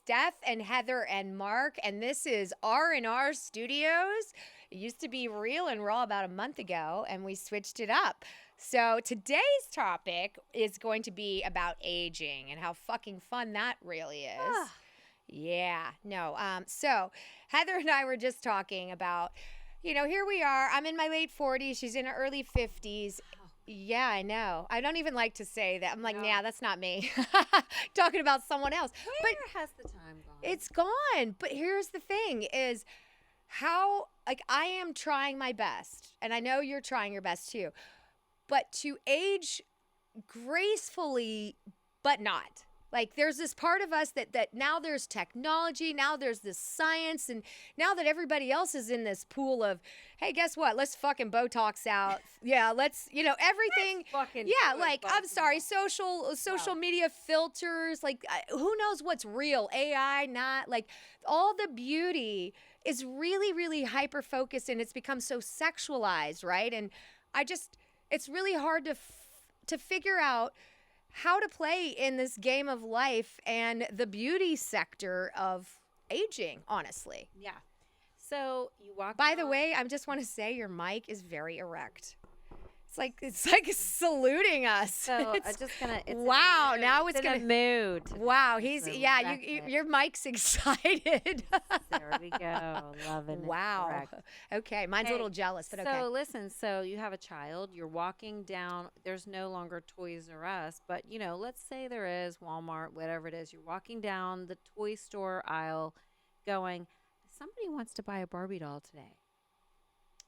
Steph and Heather and Mark, and this is R&R Studios. It used to be Real and Raw about a month ago, and we switched it up. So today's topic is going to be about aging and how fucking fun that really is. Yeah, no. So Heather and I were just talking about, here we are. I'm in my late 40s. She's in her early 50s. Yeah, I know. I don't even like to say that. I'm like, nah, that's not me. Talking about someone else. Where has the time gone? It's gone. But here's the thing is how, I am trying my best, and I know you're trying your best too, but to age gracefully, but not. Like there's this part of us that now there's technology, now there's this science, and now that everybody else is in this pool of, hey, guess what? Let's fucking Botox out. Yeah, let's, everything. I'm sorry, social media filters, who knows what's real? AI, not like all the beauty is really, really hyper focused, and it's become so sexualized, right? And it's really hard to figure out how to play in this game of life and the beauty sector of aging, honestly. Yeah. So you walk. By the way, I just want to say your mic is very erect. It's like saluting us. So I'm just gonna. Wow! Now it's in a mood. Wow, your mic's excited. There we go, loving it. Wow. Okay, mine's a little jealous, but okay. So listen, so you have a child. You're walking down. There's no longer Toys R Us, but let's say there is Walmart, whatever it is. You're walking down the toy store aisle, going, somebody wants to buy a Barbie doll today.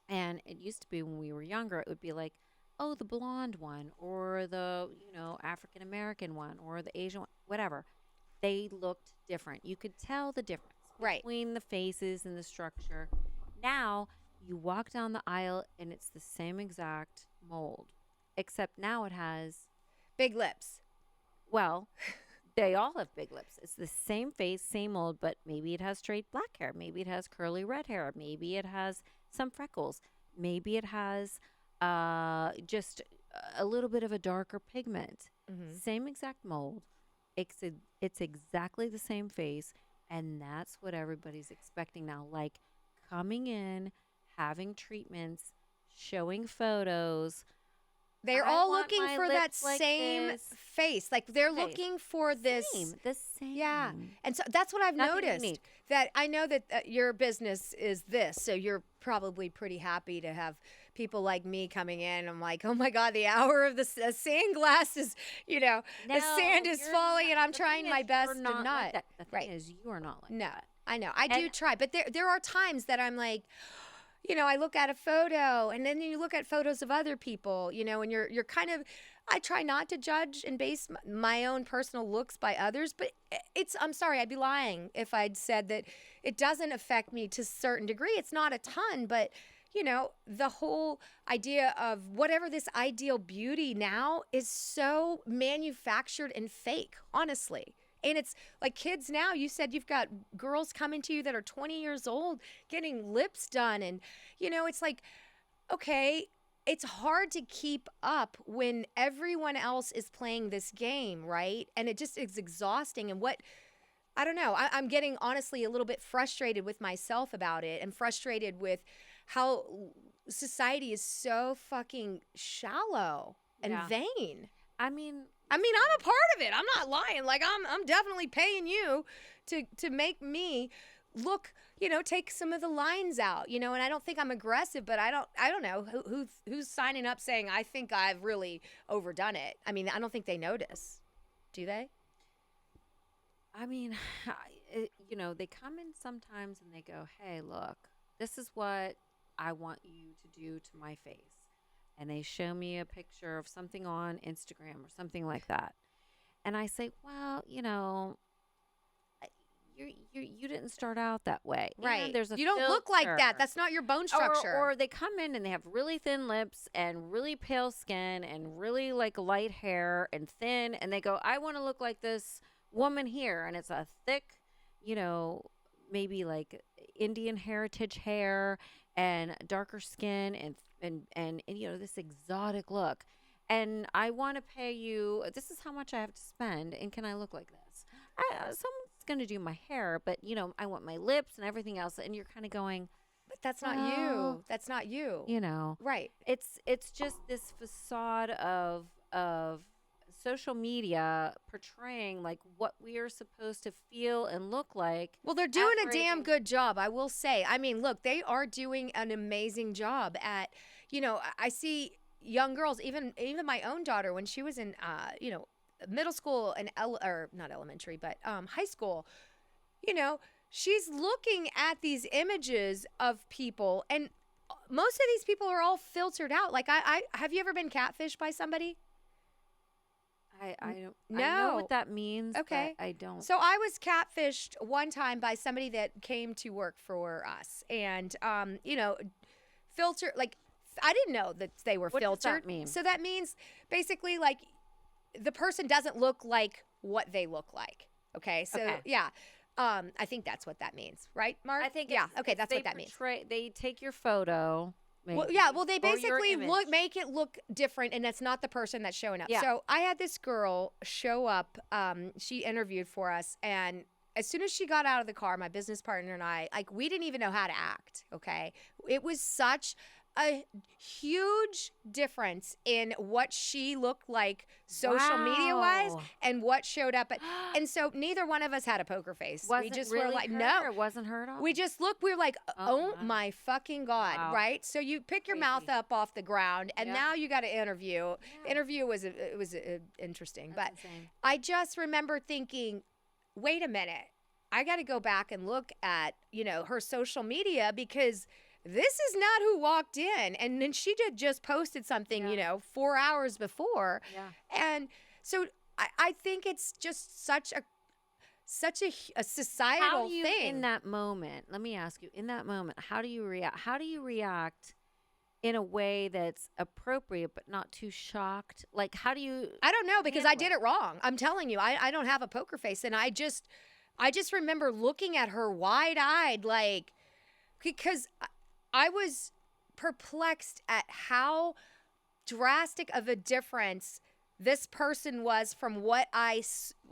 And it used to be when we were younger, it would be like, oh, the blonde one, or the, African American one, or the Asian one, whatever. They looked different. You could tell the difference between the faces and the structure. Now, you walk down the aisle, and it's the same exact mold, except now it has big lips. Well, they all have big lips. It's the same face, same mold, but maybe it has straight black hair. Maybe it has curly red hair. Maybe it has some freckles. Maybe it has just a little bit of a darker pigment. Mm-hmm. Same exact mold. It's exactly the same face, and that's what everybody's expecting now. Like coming in, having treatments, showing photos. They're all looking for that same face. Like they're looking for the same. Yeah. And so that's what I've noticed. Unique. That I know that your business is this. So you're probably pretty happy to have people like me coming in. I'm like, oh my God, the hour of the sand glass is, the sand is falling, and I'm trying my best to not. Like that. The thing is, you are not like that. I know. I do try. But there are times that I'm like, I look at a photo, and then you look at photos of other people, and you're kind of, I try not to judge and base my own personal looks by others, but I'm sorry, I'd be lying if I'd said that it doesn't affect me to a certain degree. It's not a ton, but the whole idea of whatever this ideal beauty now is so manufactured and fake, honestly. And it's like kids now, you said you've got girls coming to you that are 20 years old getting lips done. And, it's like, okay, it's hard to keep up when everyone else is playing this game, right? And it just is exhausting. And I don't know, I'm getting honestly a little bit frustrated with myself about it, and frustrated with how society is so fucking shallow and vain. I mean, I'm a part of it. I'm not lying. Like I'm definitely paying you to make me look, take some of the lines out, and I don't think I'm aggressive, but I don't know who's signing up saying I think I've really overdone it. I mean, I don't think they notice. Do they? I mean, they come in sometimes and they go, "Hey, look, this is what I want you to do to my face." And they show me a picture of something on Instagram or something like that. And I say, well, you didn't start out that way. Right. And there's a you don't filter. Look like that. That's not your bone structure. Or they come in and they have really thin lips and really pale skin and really like light hair and thin. And they go, I want to look like this woman here. And it's a thick, maybe like Indian heritage hair and darker skin and this exotic look. And I want to pay you, this is how much I have to spend, and can I look like this? someone's going to do my hair, but I want my lips and everything else. And you're kind of going, But that's not well, you. That's not you. Right. it's just this facade of social media portraying like what we are supposed to feel and look like. Well, they're doing a damn aspirating- good job, I will say. I mean, look, they are doing an amazing job at, I see young girls, even my own daughter when she was in, middle school and or not elementary, but high school, she's looking at these images of people, and most of these people are all filtered out. Like, I have you ever been catfished by somebody? I don't I No. know what that means. Okay. But I don't. So I was catfished one time by somebody that came to work for us, and filter like I didn't know that they were What does filtered. that mean? So that means basically like the person doesn't look like what they look like. Okay, so Okay. yeah, I think that's what that means, right, Mark? I think yeah. it's- Okay, it's that's they what that means. They take your photo. Well, maybe, yeah, well, they or your basically image. make it look different, and that's not the person that's showing up. Yeah. So I had this girl show up. She interviewed for us, and as soon as she got out of the car, my business partner and I, like, we didn't even know how to act. Okay, it was such a huge difference in what she looked like social media wise Wow. and what showed up and so neither one of us had a poker face. Wasn't We just really were like, her? no, It wasn't her at all. we just looked, we were like, oh wow. my fucking God, Wow. right? So you pick your mouth Crazy. up off the ground, and Yeah. now you got to interview. Yeah. Interview was interesting, That's but insane. I just remember thinking, wait a minute, I got to go back and look at her social media because this is not who walked in. And then she just posted something, Yeah. 4 hours before, Yeah. and so I think it's just such a societal How do you thing. in that moment? Let me ask you. In that moment, how do you react? How do you react in a way that's appropriate but not too shocked? Like, how do you? I don't know because I handle did it wrong. I'm telling you, I don't have a poker face, and I just remember looking at her wide-eyed, like, because I was perplexed at how drastic of a difference this person was from what I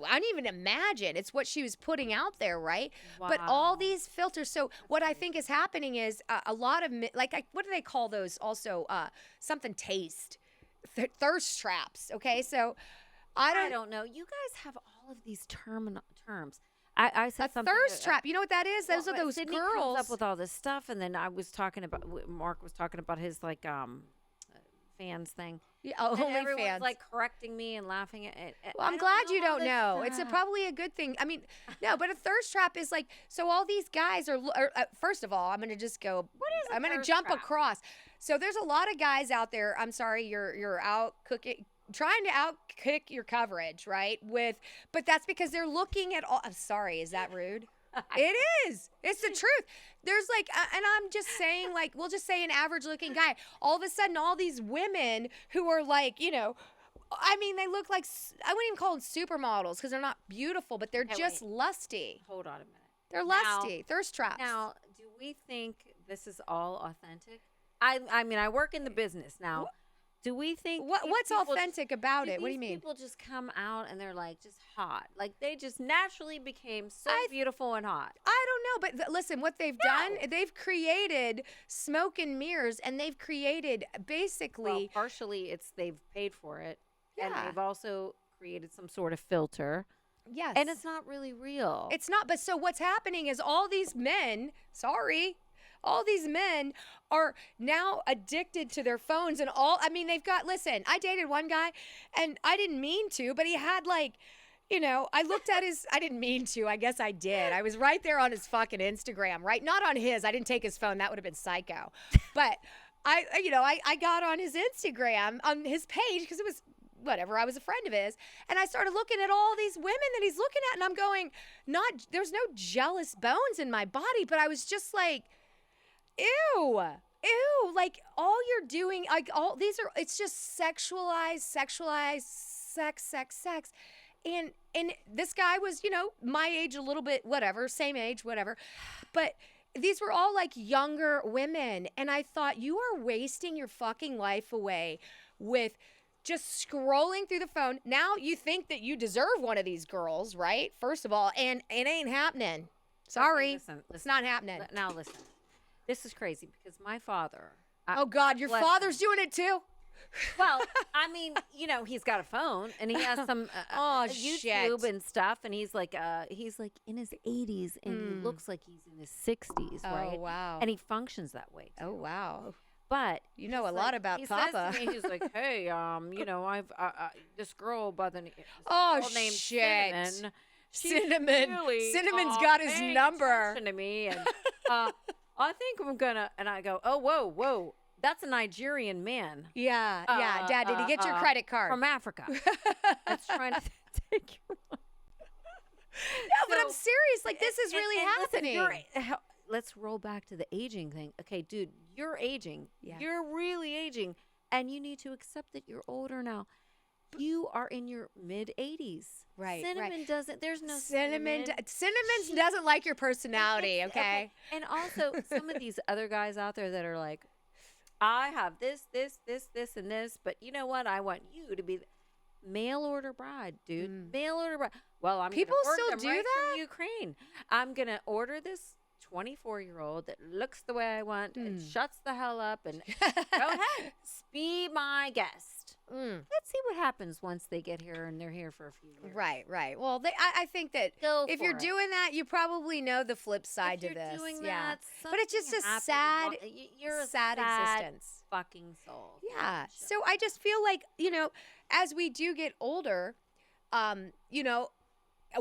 didn't even imagine. It's what she was putting out there, right? But all Wow. these filters. So what I think is happening is a lot of what do they call those? Also, something taste, thirst traps. Okay, so I don't know. You guys have all of these terms. I said a something. thirst trap. You know what that is? Those well, are those Sydney girls. comes up with all this stuff, and then I was talking about Mark was talking about his fans thing. Yeah, And only everyone's fans. like correcting me and laughing at it. Well, I'm glad you don't know. It's probably a good thing. I mean, no, but a thirst trap is like, so all these guys are first of all, I'm going to just go, I'm going to thirst jump trap? across. So there's a lot of guys out there. I'm sorry, you're out cooking, trying to outkick your coverage, right? But that's because they're looking at all, I'm sorry, is that rude? It is. It's the truth. There's like, and I'm just saying, like, we'll just say an average looking guy. All of a sudden, all these women who are like, I mean, they look like, I wouldn't even call them supermodels because they're not beautiful, but they're Hey, just wait. lusty. Hold on a minute. They're Now- lusty. Thirst traps. Now, do we think this is all authentic? I mean, I work in the business now. Do we think these What's people authentic about it? What do you these mean? People just come out and they're like just hot. Like they just naturally became so I- beautiful and hot. I don't know, but listen, what they've done, they've created smoke and mirrors, and they've created basically. Well, partially it's they've paid for it, and Yeah. they've also created some sort of filter, Yes. and it's not really real. It's not, but so what's happening is all these men, all these men are now addicted to their phones and listen, I dated one guy and I didn't mean to, but he had I looked at I didn't mean to, I guess I did. I was right there on his fucking Instagram, right? Not on his, I didn't take his phone, that would have been psycho. But I got on his Instagram, on his page, because it was whatever, I was a friend of his, and I started looking at all these women that he's looking at, and I'm going, there's no jealous bones in my body, but I was just like, ew, like all you're doing, like all these are, it's just sexualized, sex. And this guy was, my age, a little bit, whatever, same age, whatever. But these were all like younger women. And I thought, you are wasting your fucking life away with just scrolling through the phone. Now you think that you deserve one of these girls, right? First of all, and it ain't happening. Sorry. Okay, listen, It's not happening. Now listen. This is crazy because my father. Oh, God, your bless father's doing it too? Well, I mean, he's got a phone and he has some Oh, YouTube shit. and stuff, and he's like in his 80s and he looks like he's in his 60s, right? Oh, wow. And he functions that way. Oh, wow. But You know he's a lot about he Papa. Says to me, he's like, hey, I've this girl by the Oh, girl named shit. Cinnamon. She's Cinnamon. really, Cinnamon's got his paying number. attention to me, and I think I'm gonna. And I go, oh, whoa, that's a Nigerian man. Yeah, yeah. Dad, did he get your credit card? From Africa? That's trying to take your money. No, but I'm serious. Like, this is really happening. Listen, let's roll back to the aging thing. Okay, dude, you're aging. Yeah. You're really aging, and you need to accept that you're older now. You are in your mid 80s. Right, Cinnamon right. doesn't. There's no Cinnamon She- doesn't like your personality, okay? And also, some of these other guys out there that are like, I have this, and this, but you know what? I want you to be mail order bride, dude. Mail order bride. Well, I'm People gonna order still them do right that? from Ukraine. I'm gonna order this 24-year-old that looks the way I want and shuts the hell up and go ahead, be my guest. Let's see what happens once they get here and they're here for a few years. Right, right. Well, I think that Go if for you're it. doing that, you probably know the flip side If to you're this. doing yeah. that, But it's just something a happens sad, wrong. You're a sad existence. fucking soul. Yeah. So I just feel like, as we do get older,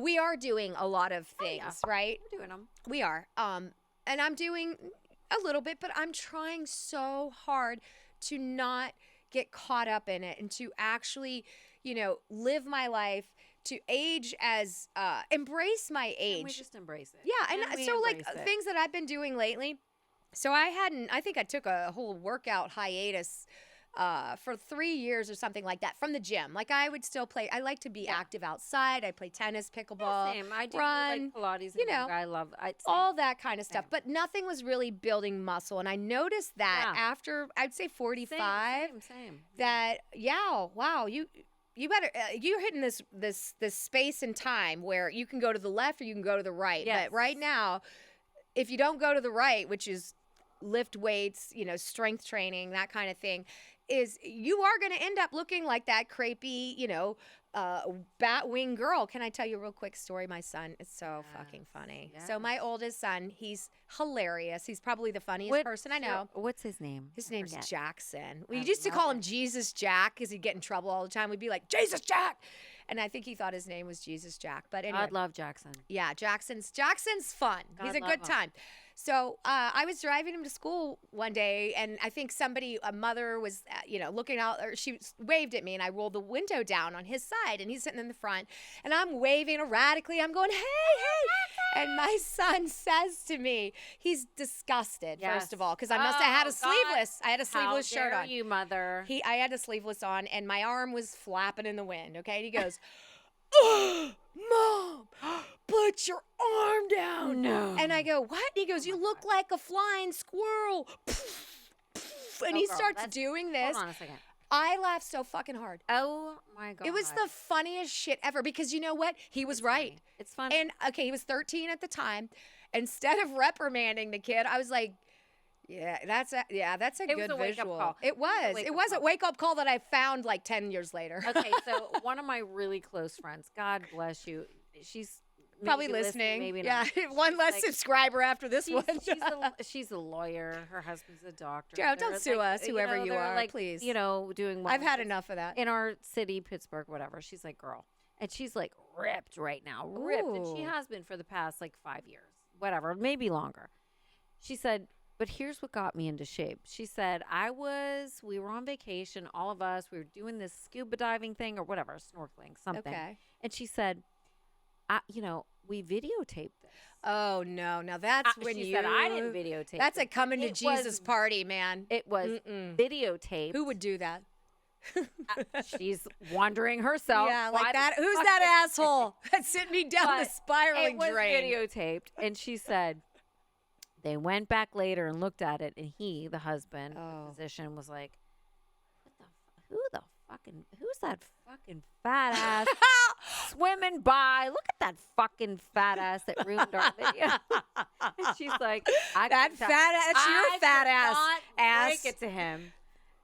we are doing a lot of things, right? We're doing them. We are. And I'm doing a little bit, but I'm trying so hard to not get caught up in it and to actually, live my life, to age as embrace my age. And we just embrace it. Yeah, and we so like embrace it. things that I've been doing lately. So I think I took a whole workout hiatus for 3 years or something like that from the gym. Like I would still play. I like to be active outside. I play tennis, pickleball, Same. I do run, like Pilates. And you know, yoga. I love all that kind of stuff. Same. But nothing was really building muscle. And I noticed that Yeah. after I'd say 45, Same. that wow, you better you're hitting this space and time where you can go to the left or you can go to the right. Yes. But right now, if you don't go to the right, which is lift weights, strength training, that kind of thing, is you are going to end up looking like that crepey, bat wing girl. Can I tell you a real quick story? My son is so fucking funny. So my oldest son, he's hilarious. He's probably the funniest person I know. What's his name? His name's Forget. Jackson. We I used to love call him it. Jesus Jack because he'd get in trouble all the time. We'd be like, Jesus Jack. And I think he thought his name was Jesus Jack. But anyway. I'd love Jackson. Yeah, Jackson's fun. He's God a love good him. time. So I was driving him to school one day, and I think a mother was, looking out, or she waved at me, and I rolled the window down on his side, and he's sitting in the front, and I'm waving erratically. I'm going, hey. And my son says to me, he's disgusted, first of all, because I must have had a sleeveless. I had a sleeveless shirt How on. dare you, mother? I had a sleeveless on, and my arm was flapping in the wind. Okay, and he goes, Mom, put your arm down. No. And I go, what? And he goes, you look like a flying squirrel. And he girl, starts that's- doing this. Hold on a second. I laughed so fucking hard. Oh my god. It was the funniest shit ever because you know what? He was right. It's funny. And okay, he was 13 at the time. Instead of reprimanding the kid, I was like, that's a It was good a wake-up visual. call. It was. It was a wake up call that I found like 10 years later. Okay, so one of my really close friends, God bless you, she's Probably maybe listening. maybe yeah, not. one She's less like- subscriber after this one. She's a lawyer. Her husband's a doctor. Yeah, don't They're sue like, us, whoever you they're are, like, please. Doing well I've had enough of that. in our city, Pittsburgh, whatever. She's like, girl, and she's like ripped right now, ripped, and she Ooh. has been for the past like 5 years, whatever, maybe longer. She said, but here's what got me into shape. She said, we were on vacation, all of us, we were doing this scuba diving thing or whatever, snorkeling, something. Okay. And she said, we videotaped this. Oh no! Now that's when she you said I didn't videotape. That's a it. coming to It Jesus was- party, man. It was videotaped. Who would do that? She's wondering herself. Yeah, why like the that. Who's fuck that asshole that's sitting me down the But spiraling it was drain? videotaped, and she said they went back later and looked at it, and he, the husband, the physician, was like, "Who the who's that fucking fat ass swimming by? Look at that fucking fat ass that ruined our video. And she's like, That fat ass, that's your fat ass. Break it to him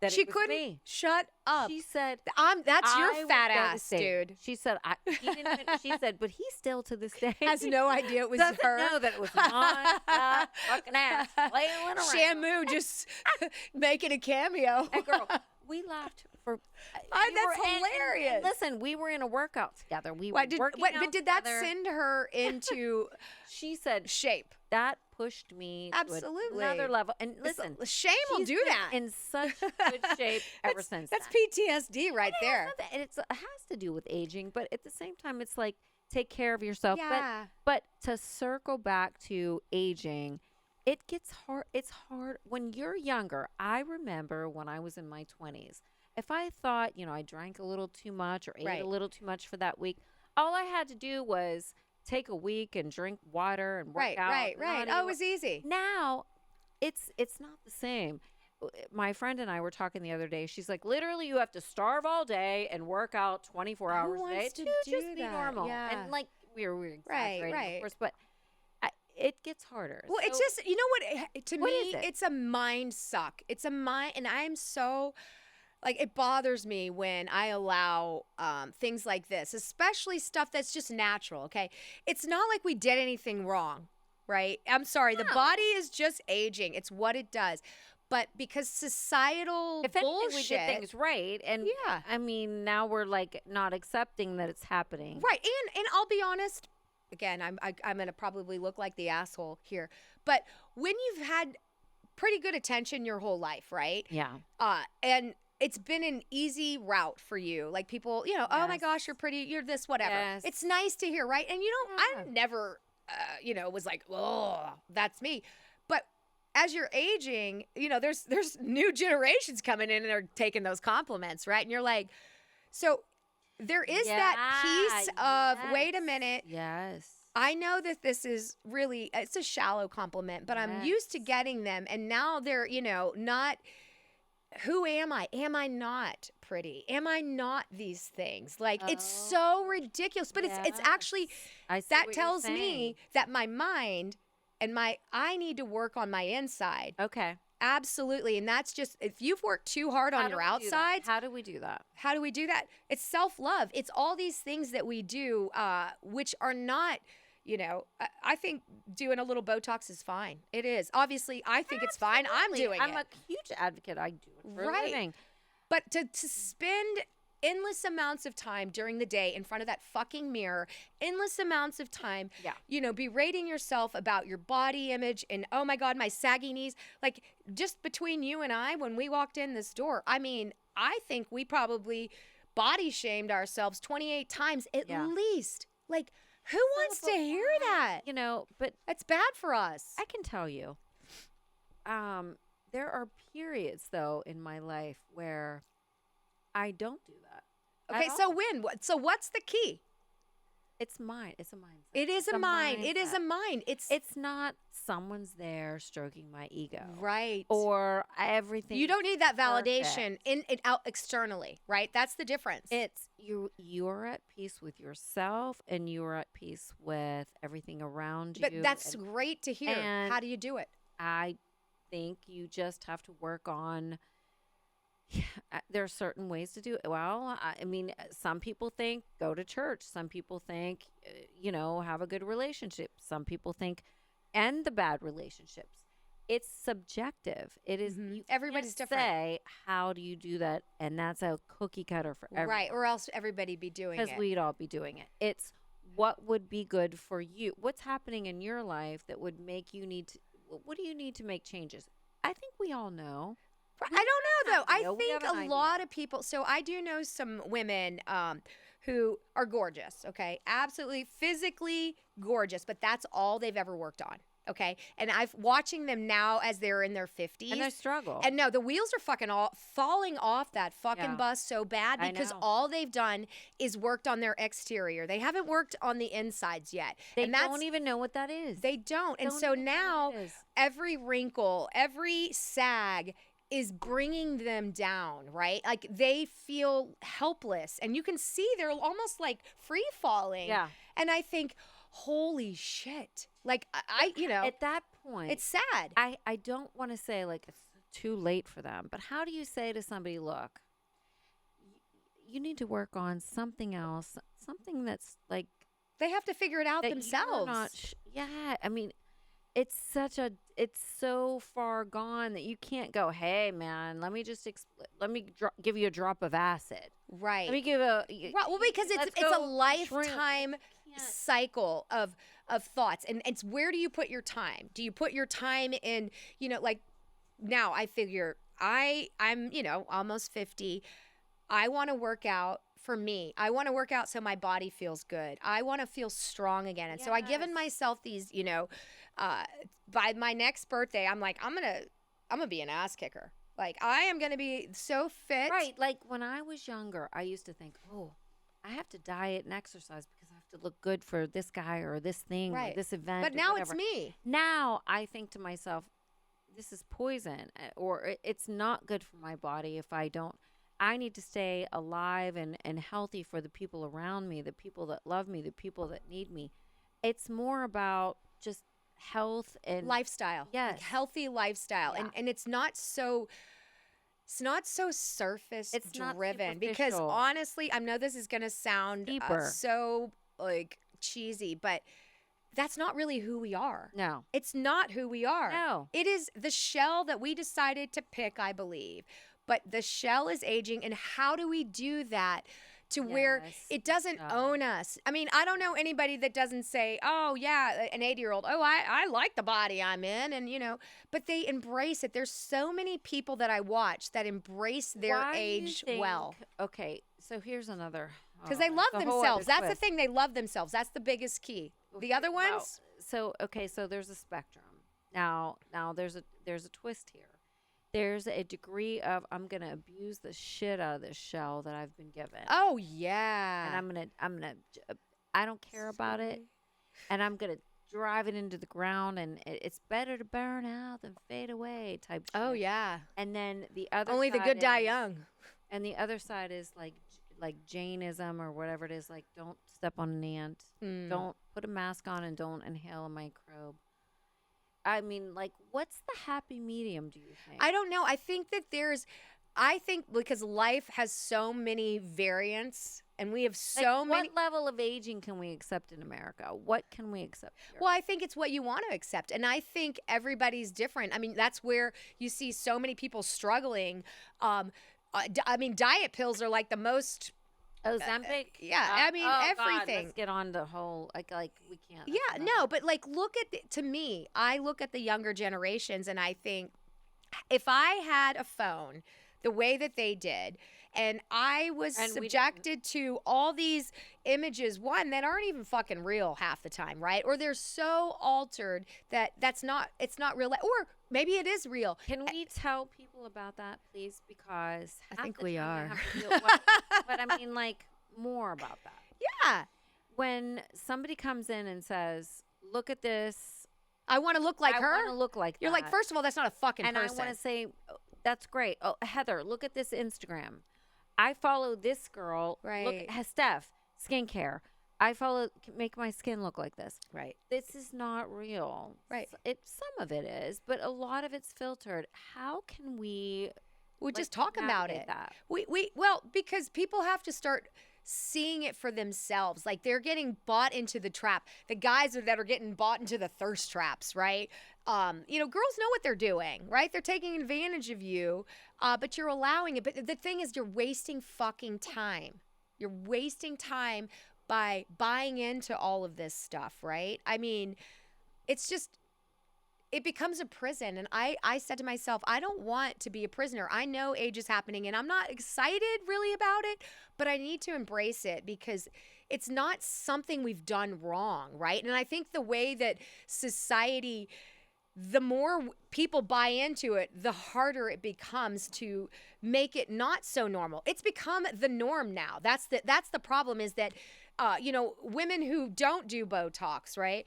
that She it was couldn't me. shut up. She said, That's your "I was fat ass, devastated." dude. She said, he didn't even, she said, but he still to this day Has no idea it was doesn't her. know that it was my fat fucking ass flailing around. Shamu just making a cameo. And girl, we laughed for. That's hilarious. Listen, we were in a workout together. We What were working out but did that together. send her into She said shape? that pushed me to Absolutely. another level. And listen, Shame will she's do been that. in such good shape ever since. That's then. PTSD right there. And it has to do with aging, but at the same time, it's like take care of yourself. Yeah. But to circle back to aging, it gets hard. It's hard when you're younger. I remember when I was in my 20s, if I thought, I drank a little too much or ate Right. a little too much for that week, all I had to do was take a week and drink water and work out. Right. not Oh, even it was easy. now it's not the same. My friend and I were talking the other day. She's like, literally, you have to starve all day and work out 24 hours a day wants to just do be that? normal. Yeah. And like we're exaggerating, right. of course, but it gets harder. Well, it's So- just, you know what, to What me, is it? it's a mind suck. It's a mind, and I'm so, like, it bothers me when I allow things like this, especially stuff that's just natural, okay? It's not like we did anything wrong, right? I'm sorry, the No. body is just aging. It's what it does. But because societal if anything, bullshit. we did things right, and Yeah. I mean, now we're like not accepting that it's happening. Right, and I'll be honest. Again, I'm gonna probably look like the asshole here, but when you've had pretty good attention your whole life, right? Yeah. And it's been an easy route for you, like people, oh my Yes. gosh, you're pretty, you're this, whatever. Yes. It's nice to hear, right? And I Yeah. never, was like, oh, that's me, but. As you're aging, there's new generations coming in and they're taking those compliments, right? And you're like, so there is that piece of, wait a yes. minute, Yes. I know that this is really, it's a shallow compliment, but I'm used to Yes. getting them. And now they're, not, who am I? Am I not pretty? Am I not these things? Like, it's so ridiculous, but it's actually, I see that what you're tells me saying. that my mind and I need to work on my inside. Okay. Absolutely. And that's just, if you've worked too hard on How your do we do that? outsides, How do we do that? how do we do that? It's self-love. It's all these things that we do, which are not, I think doing a little Botox is fine. It is. Obviously, I think it's fine. I'm Absolutely. doing I'm it. a huge advocate. I do it for a Right. living. But to spend endless amounts of time during the day in front of that fucking mirror, endless amounts of time, Yeah. berating yourself about your body image and, oh my God, my saggy knees. Like, just between you and I, when we walked in this door, I mean, I think we probably body shamed ourselves 28 times at Yeah. least. Like, who wants to but hear why? that? But That's bad for us. I can tell you, there are periods though in my life where I don't do that. Okay, at so all. what's the key? It's mine. It's a mindset. It is It's a mind. It is a mindset. mind. It's not someone's there stroking my ego, right. or everything. You don't need that validation perfect. out externally, right? That's the difference. It's you're at peace with yourself, and you're at peace with everything around you. But that's and great to hear. and How do you do it? I think you just have to work on. There are certain ways to do it. Well, I mean, some people think go to church. Some people think, have a good relationship. Some people think end the bad relationships. It's subjective. It is. You Everybody's can't different. say, how do you do that? And that's a cookie cutter for everyone. Right, or else everybody be doing Because it. we'd all be doing it. It's what would be good for you. What's happening in your life that would make you need to, what do you need to make changes? I think we all know. I don't know though. I idea. We think have an a idea. lot of people. So I do know some women who are gorgeous. Okay, absolutely physically gorgeous, but that's all they've ever worked on. Okay, and I've watching them now as they're in their 50s. And they struggle. And no, the wheels are fucking falling off that fucking Yeah. bus so bad I because know. all they've done is worked on their exterior. They haven't worked on the insides yet. They and that's, don't even know what that is. They don't. And Don't so even know now what it is. every wrinkle, every sag is bringing them down, right? Like they feel helpless, and you can see they're almost like free falling. Yeah. And I think, holy shit. Like I At that point, it's sad. I don't want to say like it's too late for them, but how do you say to somebody, look, you need to work on something else, something that's like They have to figure it out that you're themselves. not yeah, I mean, it's so far gone that you can't go, hey man, let me just give you a drop of acid. Right. Let me give Well, because let's it's a go lifetime can't- cycle of thoughts, and it's where do you put your time? Do you put your time in, like now I figure I'm almost 50. I want to work out. For me, I want to work out so my body feels good. I want to feel strong again. And so I given myself these, by my next birthday, I'm like, I'm gonna be an ass kicker. Like I am gonna be so fit. Right. Like when I was younger, I used to think, oh, I have to diet and exercise because I have to look good for this guy or this thing or this event. But or now whatever. it's me. Now I think to myself, this is poison, or it's not good for my body if I don't. I need to stay alive and healthy for the people around me, the people that love me, the people that need me. It's more about just health and Lifestyle. Yes. Like healthy lifestyle. Yeah. And it's not so surface It's not driven, because superficial. honestly, I know this is going to sound Deeper. so like cheesy, but that's not really who we are. No. It's not who we are. No. It is the shell that we decided to pick, I believe. But the shell is aging, and how do we do that to where Yes, it doesn't own us? I mean, I don't know anybody that doesn't say, oh, yeah, an 80-year-old, oh, I like the body I'm in, and, but they embrace it. There's so many people that I watch that embrace their Why do you age well. think- Okay, so here's another. Because they love it's a whole themselves. other That's the twist. thing. They love themselves. That's the biggest key. The other Well, ones, so there's a spectrum. Now there's a twist here. There's a degree of I'm gonna abuse the shit out of this shell that I've been given. oh, yeah. And I'm gonna I don't care about it, and I'm gonna drive it into the ground, and it's better to burn out than fade away type. Oh, shit. yeah. And then the other Only the side good die is- young. And the other side is like Jainism or whatever it is, like don't step on an ant, don't put a mask on, and don't inhale a microbe. I mean, like, what's the happy medium, do you think? I don't know. I think because life has so many variants, and we have so Like, many. what level of aging can we accept in America? What can we accept here? Well, I think it's what you want to accept. And I think everybody's different. I mean, that's where you see so many people struggling. I mean, diet pills are like the most. Ozempic? yeah, I mean, God, everything. let's get on the whole, like we can't. Yeah, no, but like, look at to me, I look at the younger generations, and I think if I had a phone the way that they did, and I was And we subjected to all these images, one that aren't even fucking real half the time, right? Or they're so altered that it's not real, or maybe it is real. Can we tell people about that, please? Because I half think the we time are. have to deal- but I mean, like, more about that. Yeah, When somebody comes in and says, "Look at this," I want to look like I her. want to look like You're like, that. first of all, that's not a fucking and person. I want to say, "Oh, that's great. Oh, Heather, look at this Instagram. I follow this girl. Right. Look, Steph, skincare. I follow, make my skin look like this. Right. This is not real. Right. Some of it is, but a lot of it's filtered. How can we Just talk about navigate it. that? Well, because people have to start seeing it for themselves. Like they're getting bought into the trap. The guys that are getting bought into the thirst traps, right? Girls know what they're doing, right? They're taking advantage of you, but you're allowing it. But the thing is, you're wasting fucking time. You're wasting time by buying into all of this stuff, right? I mean, it's just, it becomes a prison. And I said to myself, I don't want to be a prisoner. I know age is happening, and I'm not excited really about it, but I need to embrace it because it's not something we've done wrong, right? And I think the way that society, the more people buy into it, the harder it becomes to make it not so normal. It's become the norm now. That's the problem, is that women who don't do Botox, right?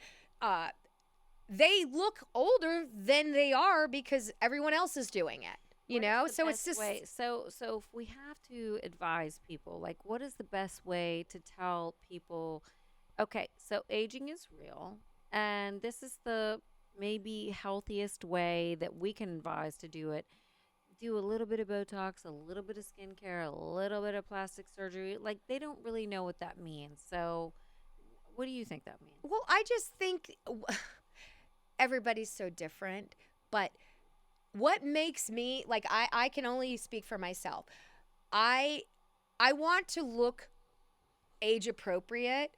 They look older than they are because everyone else is doing it. you What is know? the So it's best just way? So if we have to advise people, like what is the best way to tell people, okay, so aging is real and this is the maybe healthiest way that we can advise to do it. Do a little bit of Botox, a little bit of skincare, a little bit of plastic surgery. Like they don't really know what that means. So what do you think that means? well, I just think everybody's so different, but what makes me like I can only speak for myself. I I want to look age appropriate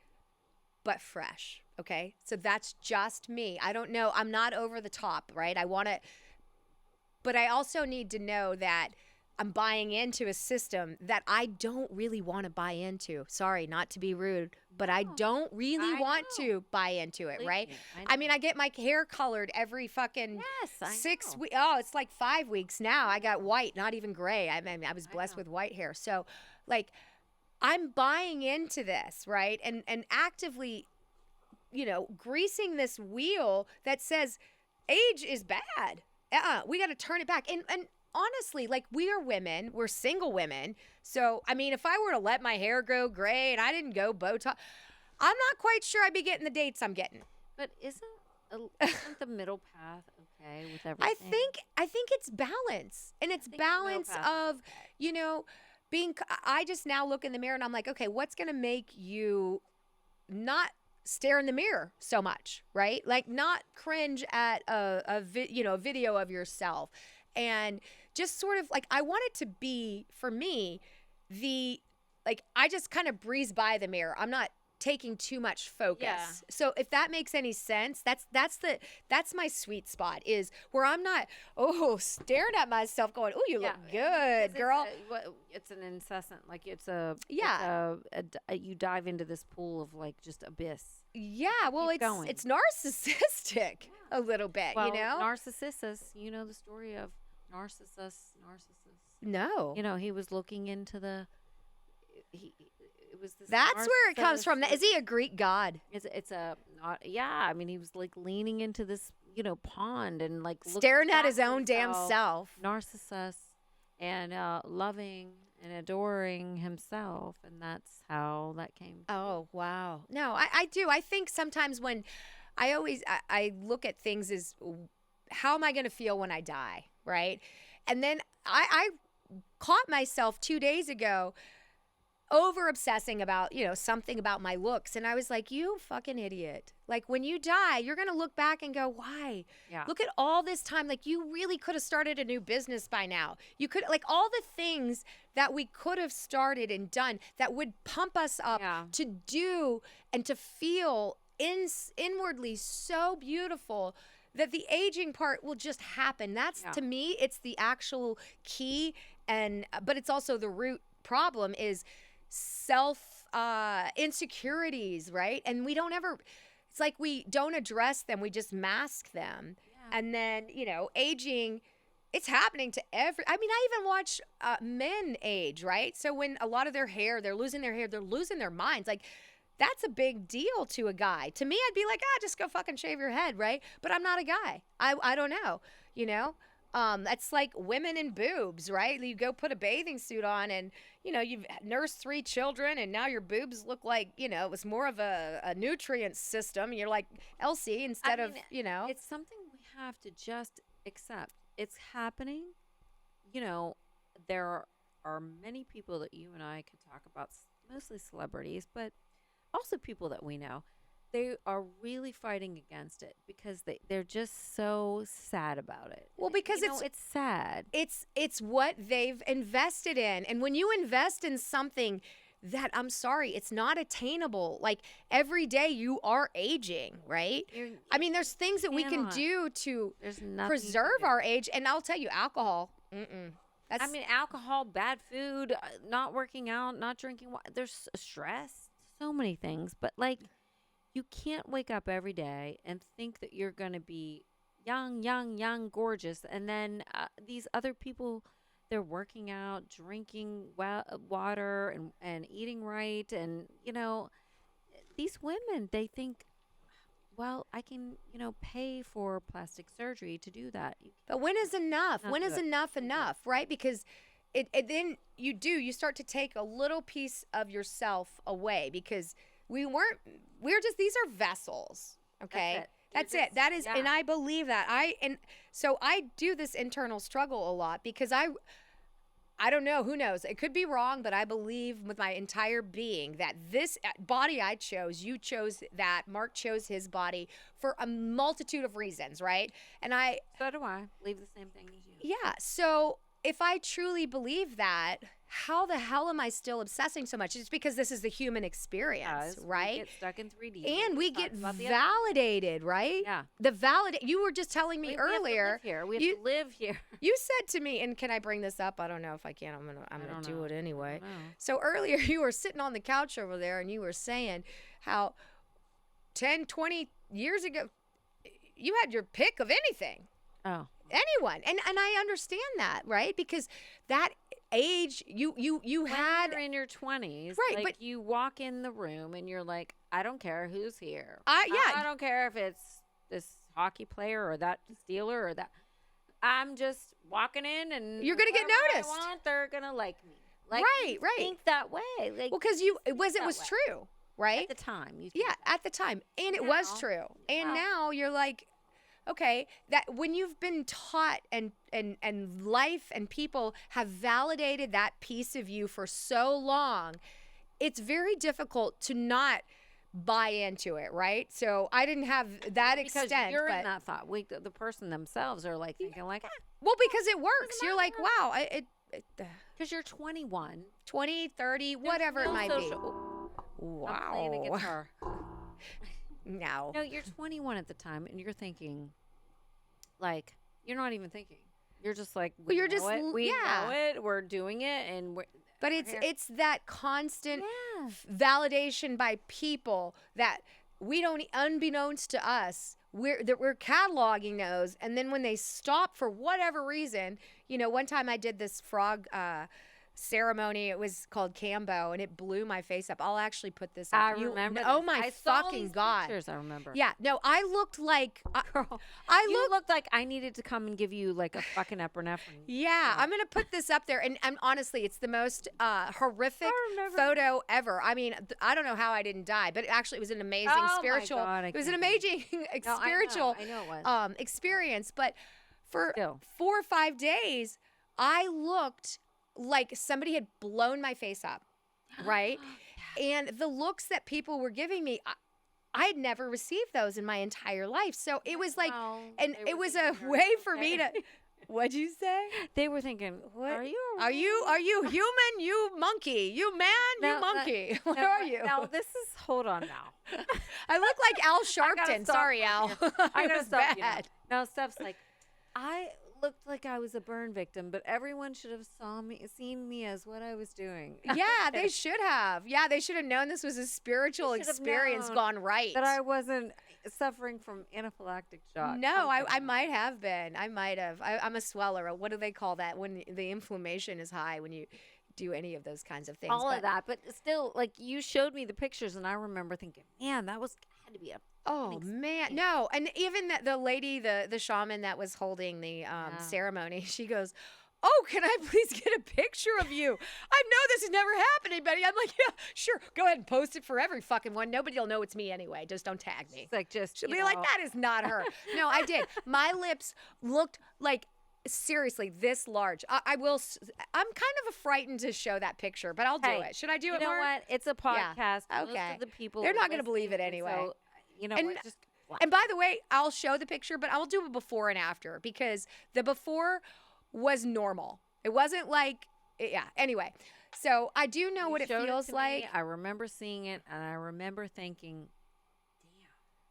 but fresh. Okay. So that's just me. I don't know. I'm not over the top, right? I want to, but I also need to know that I'm buying into a system that I don't really want to buy into. Sorry, not to be rude, but I No, don't really I want know. to buy into it, Believe right? me, I I mean, know. I get my hair colored every fucking Yes, I six know. weeks. Oh, it's like 5 weeks now. I got white, not even gray. I mean, I was I blessed know. with white hair. So, like, I'm buying into this, right? And actively, greasing this wheel that says age is bad. We got to turn it back. And honestly, like we are women, we're single women. So, I mean, if I were to let my hair grow gray and I didn't go Botox, I'm not quite sure I'd be getting the dates I'm getting. But isn't the middle path okay with I everything? think I think it's balance. And I it's think the middle balance path is of, okay. you know, I just now look in the mirror and I'm like, okay, what's going to make you not stare in the mirror so much, right? Like not cringe at a video of yourself, and just sort of like I want it to be for me the like I just kind of breeze by the mirror. I'm not taking too much Yeah. focus. So if that makes any sense, that's my sweet spot is where I'm not staring at myself going, "Oh, you Yeah, look because good, girl." it's an incessant, like Yeah. you dive into this pool of like just abyss. Yeah, well, Keep it's going. it's narcissistic Yeah. a little bit, you Well, know? Narcissus, you know the story of Narcissus. Narcissus. No. He was looking into the. He it was this That's where it comes Narcissus. from. Is he a Greek god? It's a not yeah. I mean, he was like leaning into this pond and like Staring looking at back his at own damn himself, self. Narcissus, and loving and adoring himself, and that's how that came to be. Oh, wow. No, I do. I think sometimes when I look at things as how am I going to feel when I die, right? And then I caught myself 2 days ago over obsessing about, something about my looks. And I was like, you fucking idiot. Like when you die, you're going to look back and go, why? Yeah, Look at all this time. Like you really could have started a new business by now. You could, like all the things that we could have started and done that would pump us up yeah, to do and to feel inwardly so beautiful that the aging part will just happen. That's yeah, to me, it's the actual key. But it's also the root problem is self insecurities, right? And we don't ever, it's like we don't address them, we just mask them. yeah. And then, aging, it's happening to I mean, I even watch men age, right? So when a lot of their hair, they're losing their hair, they're losing their minds. Like, that's a big deal to a guy. To me, I'd be like, just go fucking shave your head, right? But I'm not a guy. I don't know, you know? That's like women and boobs, right? You go put a bathing suit on and, you've nursed 3 children and now your boobs look like, it was more of a nutrient system. You're like Elsie instead I mean, of. it's something we have to just accept. It's happening. You know, there are many people that you and I could talk about, mostly celebrities, but also people that we know. They are really fighting against it because they're just so sad about it. Well, because It's sad. it's what they've invested in. And when you invest in something that I'm sorry, it's not attainable. Like every day you are aging, right? I mean, there's things that we can cannot. do to There's nothing you can preserve do. our age. And I'll tell you, alcohol, that's I mean, alcohol, bad food, not working out, not drinking water. There's stress, so many things. But like, you can't wake up every day and think that you're going to be young, young, young, gorgeous. And then these other people, they're working out, drinking water and eating right. And, these women, they think well, I can, pay for plastic surgery to do that. You But when is enough? Not When do is it. enough, right? Because then you start to take a little piece of yourself away because we're just, these are vessels, okay? it. That's They're it. That is, just- and yeah. I believe that. And so I do this internal struggle a lot because I don't know, who knows? It could be wrong, but I believe with my entire being that this body I chose, you chose that, Mark chose his body for a multitude of reasons, right? And So do I. Believe the same thing as you. yeah, so if I truly believe that, how the hell am I still obsessing so much? It's because this is the human experience, Because right? We get stuck in 3D. And we talked get about the other- validated, right? Yeah. You were just telling me We have to earlier. live here. We have you- to live here. You said to me, and can I bring this up? I don't know if I can. I'm I gonna don't do know. it anyway. I don't know. So earlier you were sitting on the couch over there and you were saying how 10, 20 years ago you had your pick of anything. Oh. Anyone. And I understand that, right? Because that age you When had you're in your 20s, Right, like but- you walk in the room and you're like, I don't care who's here. yeah. I don't care if it's this hockey player or that Steeler or that. I'm just walking in and You're gonna get whoever I noticed. want, they're gonna like me. Like Right, you right. think that way. Like well, because it was that way. true, right? at the time. You think Yeah, at the time. And it was Now- true. And well- now you're like, okay, that when you've been taught and life and people have validated that piece of you for so long, it's very difficult to not buy into it, right? So I didn't have that because extent, you're but in that thought. The person themselves are like thinking like, well, because it works. You're like, matter. wow, because you're 21. 20, 30, There's whatever no it might social- be. I'm playing the Wow. guitar. No. No, you're 21 at the time, and you're thinking, like, you're not even thinking. You're just like, Well, you're know just it. l- We yeah. know it. We're doing it, and we're. But we're it's here. it's that constant Yeah. validation by people that we don't, unbeknownst to us, we're cataloging those, and then when they stop for whatever reason, one time I did this frog ceremony. It was called Cambo, and it blew my face up. I'll actually put this up. I remember. Oh this. my I saw fucking these god! Pictures, I remember. Yeah, no, I looked like Girl, I you looked. looked like I needed to come and give you like a fucking epinephrine. Yeah, I'm gonna put this up there, and honestly, it's the most horrific remember. photo ever. I mean, I don't know how I didn't die, but actually, it was an amazing Oh my spiritual. God, I it was an can't believe- amazing No, I know, spiritual I know it was. experience. But for Still. 4 or 5 days, I looked like somebody had blown my face up, right? And the looks that people were giving me, I had never received those in my entire life. So it was like, Well, and they it were was a thinking, "Are way you for me to. okay?" What'd you say? They were thinking, What? Are you? Are you human? You monkey? You man? No, you monkey? What No, are you? Now this is. Hold on now. I look like Al gotta Sharpton. stop Sorry, right Al. here. I It gotta was stop bad. you now. Now Steph's like, I looked like I was a burn victim, but everyone should have seen me as what I was doing. Yeah, they should have. Yeah, they should have known this was a spiritual They should have experience known gone right. that I wasn't suffering from anaphylactic shock. No, I something. might have been. I might have. I'm a sweller. What do they call that when the inflammation is high when you do any of those kinds of things? all But- of that, but still, like you showed me the pictures, and I remember thinking, man, that had to be a. Oh man, no! And even the lady, the shaman that was holding the ceremony, she goes, "Oh, can I please get a picture of you? I know this has never happened to anybody." I'm like, "Yeah, sure. Go ahead and post it for every fucking one. Nobody will know it's me anyway. Just don't tag me." It's like just. She'll you be like, know, "That is not her." No, I did. My lips looked like. Seriously, this large. I'm kind of frightened to show that picture, but I'll do Hey, it. Should I do You it, know Mark? what? It's a Yeah. podcast. Most Okay. of the people They're are not gonna believe it listening, and anyway. So, you know And- what? Just. And by the way, I'll show the picture, but I'll do a before and after because the before was normal. It wasn't like, yeah. Anyway, so I do know what it showed feels to me, like. I remember seeing it, and I remember thinking,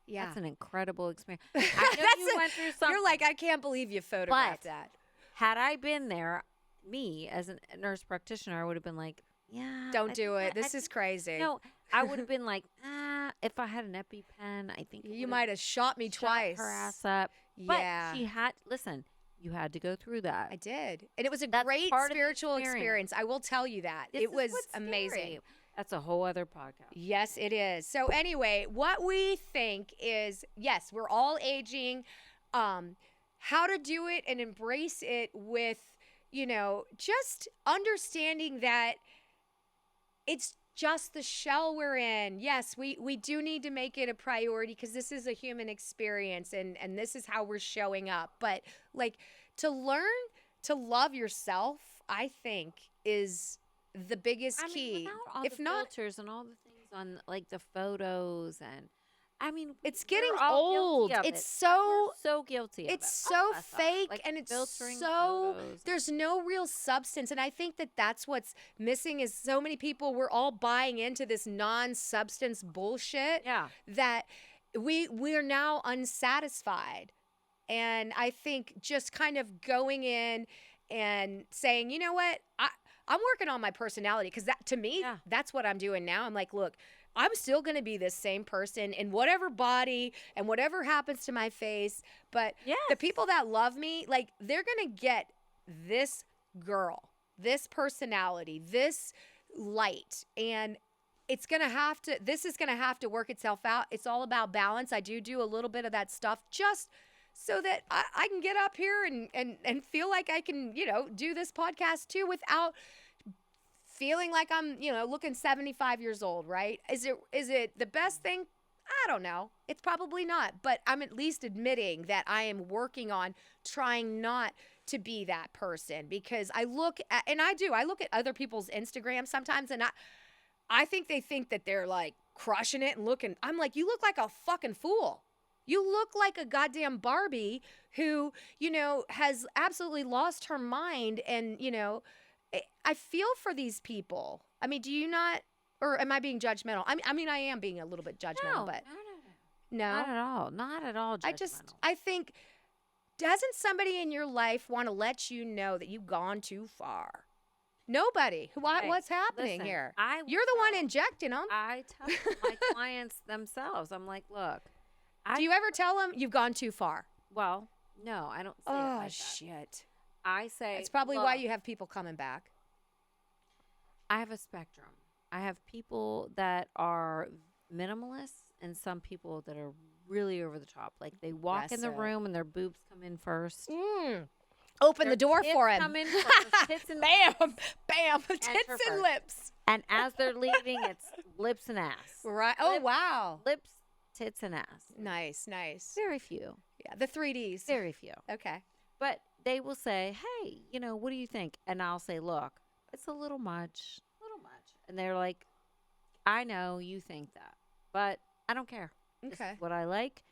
Yeah. that's an incredible experience. I know you went through something. You're like, I can't believe you photographed But- that. Had I been there, me as a nurse practitioner, I would have been like, yeah. Don't I do think it. This I is think- crazy. No, I would have been like, if I had an EpiPen, I think it You would've might have shot me shot twice. her ass up. But Yeah. she had, listen, you had to go through that. I did. And it was a That's great part of the spiritual experience. experience. I will tell you that. This it is was what's amazing. scary. That's a whole other podcast. Yes, it is. So anyway, what we think is, yes, we're all aging. How to do it and embrace it with, just understanding that it's just the shell we're in. Yes, we do need to make it a priority because this is a human experience and this is how we're showing up. But like to learn to love yourself, I think is the biggest key. Without all If the not, filters and all the things on like the photos and it's getting we're all old. guilty of It's it. so We're so guilty of it's it. so All of us are. fake Like, and it's filtering so photos. there's no real substance, and I think that that's what's missing is so many people, we're all buying into this non-substance bullshit Yeah. that we're now unsatisfied. And I think just kind of going in and saying, you know what, I'm working on my personality because that to me, Yeah. that's what I'm doing now. I'm like, look, I'm still going to be this same person in whatever body and whatever happens to my face. But Yes. the people that love me, like, they're going to get this girl, this personality, this light. And this is going to have to work itself out. It's all about balance. I do a little bit of that stuff just so that I can get up here and feel like I can, do this podcast too without feeling like I'm, looking 75 years old, right? Is it the best thing? I don't know. It's probably not, but I'm at least admitting that I am working on trying not to be that person because I look at other people's Instagram sometimes and I think they think that they're like crushing it and looking, I'm like, you look like a fucking fool. You look like a goddamn Barbie who, has absolutely lost her mind and, I feel for these people. I mean, do you not, or am I being judgmental? I mean, I am being a little bit judgmental, but no, Not at all. Not at all judgmental. I think, doesn't somebody in your life want to let you know that you've gone too far? Nobody. Hey, What's happening listen, here? I will You're the one tell- injecting them. I tell my clients themselves, I'm like, look, Do you ever tell them you've gone too far? well, no, I don't say it Oh, like that. shit. I say It's probably why look, you have people coming back. I have a spectrum. I have people that are minimalists and some people that are really over the top. Like they walk in the Aggressive. room and their boobs come in first. Open Their the door tits for him. come in first, tits and Bam, bam, tits Enter and first. lips. And as they're leaving, it's lips and ass. Right. Oh, Lips. wow. Lips, tits, and ass. Nice, nice. Very few. Yeah, the 3Ds. Very few. Okay. But they will say, hey, what do you think? And I'll say, look, it's a little much. And they're like, I know you think that, but I don't care. This Okay. is what I like.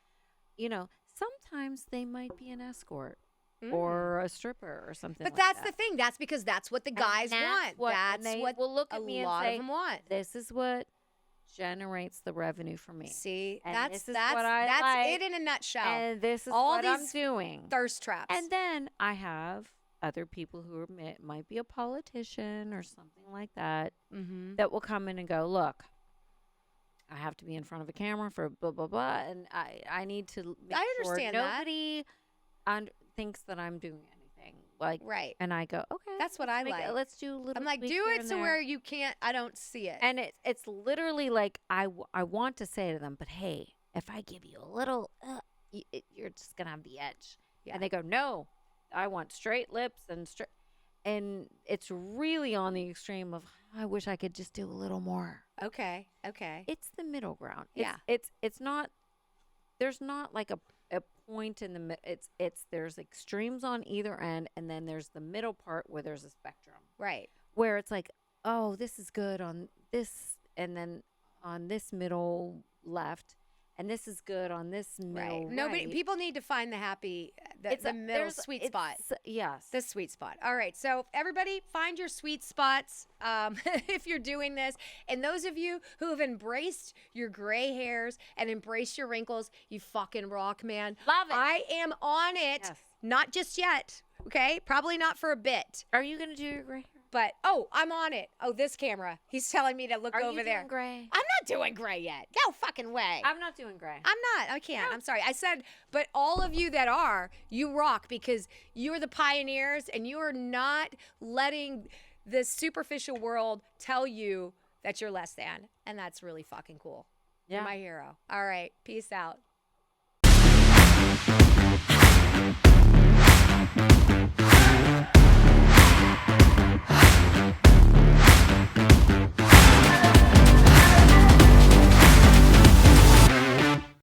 Sometimes they might be an escort Mm. or a stripper or something But like that's that. the thing. That's because that's what the And guys that's want. and That's they what will look a at me and lot say, of them want. this is what generates the revenue for me. See, And that's this is what I that's like, it in a nutshell. And this is All what I'm these doing. Thirst traps. And then I have other people who might be a politician or something like that mm-hmm. that will come in and go, look, I have to be in front of a camera for blah, blah, blah. And I need to make I understand sure that. nobody thinks that I'm doing anything. Like, Right. and I go, okay. That's what I let's like. Let's do a little I'm like, tweak do here it and so there. where you can't. I don't see it. And it's literally like I want to say to them, but hey, if I give you a little, you're just going to have the edge. Yeah. And they go, no, I want straight lips and straight. And it's really on the extreme of, I wish I could just do a little more. Okay. Okay. It's the middle ground. Yeah. It's not, there's not like a point in the middle. There's extremes on either end. And then there's the middle part where there's a spectrum. Right. Where it's like, oh, this is good on this, and then on this middle left, and this is good on this middle Nobody. right. People need to find the happy, It's the a- middle there's- sweet it's- spot. Yes. The sweet spot. All right. So everybody find your sweet spots if you're doing this. And those of you who have embraced your gray hairs and embraced your wrinkles, you fucking rock, man. Love it. I am on it. Yes. Not just yet. Okay. Probably not for a bit. Are you gonna do your gray hair? But, I'm on it. Oh, this camera. He's telling me to look Are over you there. doing gray? I'm not doing gray yet. No fucking way. I'm not doing gray. I'm not. I can't. I'm sorry. I said, but all of you that are, you rock because you're the pioneers and you are not letting the superficial world tell you that you're less than. And that's really fucking cool. Yeah. You're my hero. All right. Peace out.